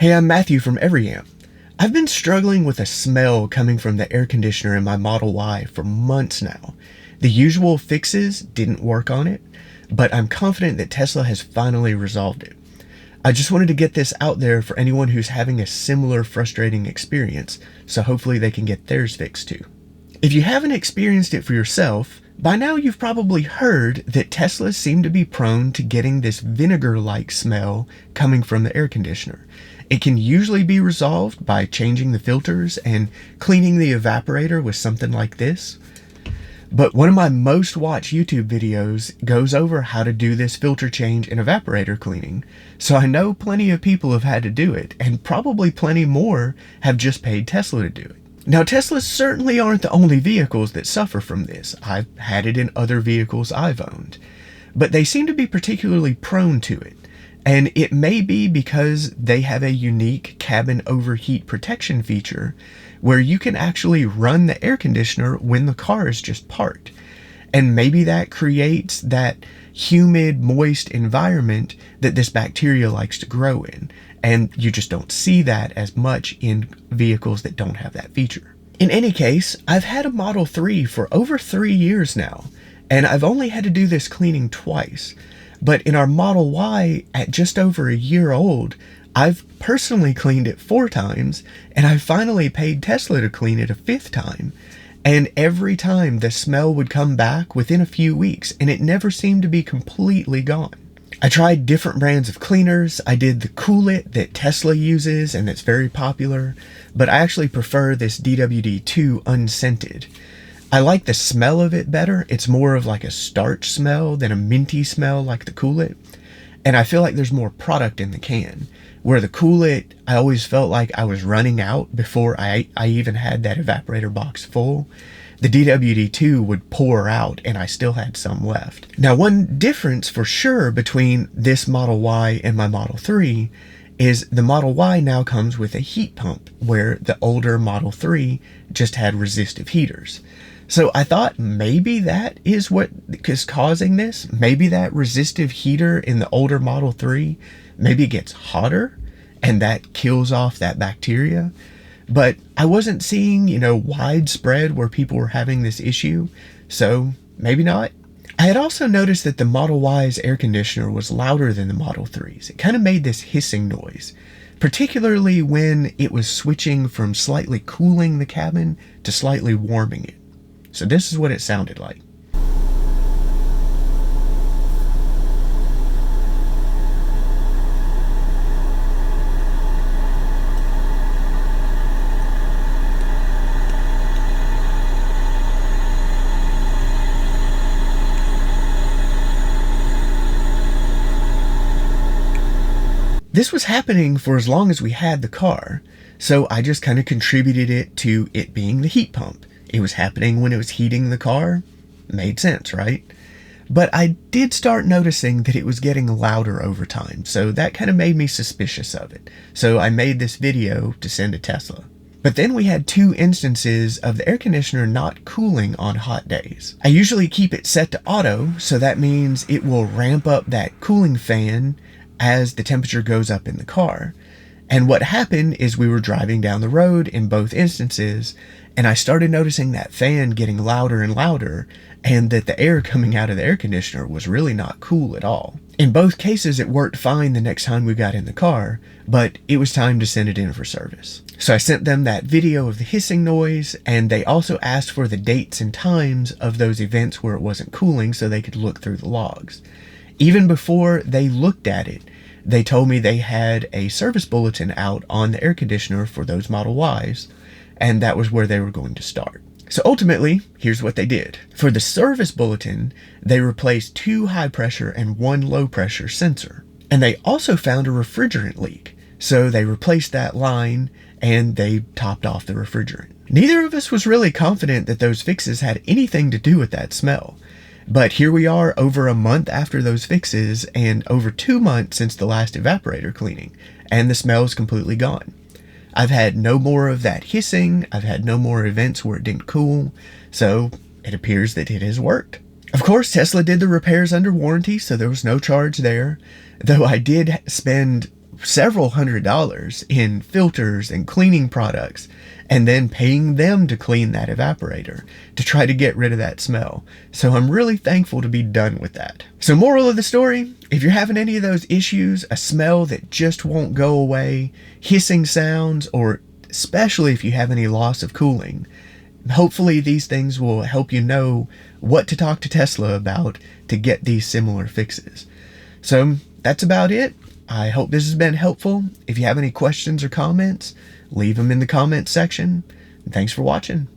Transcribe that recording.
Hey, I'm Matthew from Everyamp. I've been struggling with a smell coming from the air conditioner in my Model Y for months now. The usual fixes didn't work on it, but I'm confident that Tesla has finally resolved it. I just wanted to get this out there for anyone who's having a similar frustrating experience, so hopefully they can get theirs fixed too. If you haven't experienced it for yourself, by now you've probably heard that Teslas seem to be prone to getting this vinegar-like smell coming from the air conditioner. It can usually be resolved by changing the filters and cleaning the evaporator with something like this. But one of my most watched YouTube videos goes over how to do this filter change and evaporator cleaning. So I know plenty of people have had to do it, and probably plenty more have just paid Tesla to do it. Now, Teslas certainly aren't the only vehicles that suffer from this. I've had it in other vehicles I've owned. But they seem to be particularly prone to it. And it may be because they have a unique cabin overheat protection feature where you can actually run the air conditioner when the car is just parked. And maybe that creates that humid, moist environment that this bacteria likes to grow in. And you just don't see that as much in vehicles that don't have that feature. In any case, I've had a Model 3 for over 3 years now, and I've only had to do this cleaning twice. But in our Model Y, at just over a year old, I've personally cleaned it 4 times, and I finally paid Tesla to clean it a 5th time. And every time the smell would come back within a few weeks, and it never seemed to be completely gone. I tried different brands of cleaners. I did the kool-it that Tesla uses, and it's very popular, but I actually prefer this DWD-2 unscented. I like the smell of it better. It's more of like a starch smell than a minty smell like the kool-it. And I feel like there's more product in the can. Where the kool-it, I always felt like I was running out before I even had that evaporator box full. The DWD-2 would pour out and I still had some left. Now, one difference for sure between this Model Y and my Model 3 is the Model Y now comes with a heat pump, where the older Model 3 just had resistive heaters. So I thought maybe that is what is causing this. Maybe that resistive heater in the older Model 3, maybe it gets hotter and that kills off that bacteria. But I wasn't seeing, widespread where people were having this issue. So maybe not. I had also noticed that the Model Y's air conditioner was louder than the Model 3's. It kind of made this hissing noise, particularly when it was switching from slightly cooling the cabin to slightly warming it. So this is what it sounded like. This was happening for as long as we had the car, so I just kind of contributed it to it being the heat pump. It was happening when it was heating the car. Made sense, right? But I did start noticing that it was getting louder over time, so that kind of made me suspicious of it. So I made this video to send to Tesla. But then we had 2 instances of the air conditioner not cooling on hot days. I usually keep it set to auto, so that means it will ramp up that cooling fan as the temperature goes up in the car. And what happened is we were driving down the road in both instances, and I started noticing that fan getting louder and louder, and that the air coming out of the air conditioner was really not cool at all. In both cases, it worked fine the next time we got in the car, but it was time to send it in for service. So I sent them that video of the hissing noise, and they also asked for the dates and times of those events where it wasn't cooling so they could look through the logs. Even before they looked at it, they told me they had a service bulletin out on the air conditioner for those Model Ys, and that was where they were going to start. So ultimately, here's what they did. For the service bulletin, they replaced 2 high pressure and 1 low pressure sensor. And they also found a refrigerant leak. So they replaced that line and they topped off the refrigerant. Neither of us was really confident that those fixes had anything to do with that smell. But here we are over a month after those fixes and over 2 months since the last evaporator cleaning, and the smell is completely gone. I've had no more of that hissing, I've had no more events where it didn't cool, so it appears that it has worked. Of course, Tesla did the repairs under warranty, so there was no charge there, though I did spend several $100s in filters and cleaning products, and then paying them to clean that evaporator to try to get rid of that smell. So I'm really thankful to be done with that. So moral of the story, if you're having any of those issues, a smell that just won't go away, hissing sounds, or especially if you have any loss of cooling, hopefully these things will help you know what to talk to Tesla about to get these similar fixes. So that's about it. I hope this has been helpful. If you have any questions or comments, leave them in the comments section. Thanks for watching.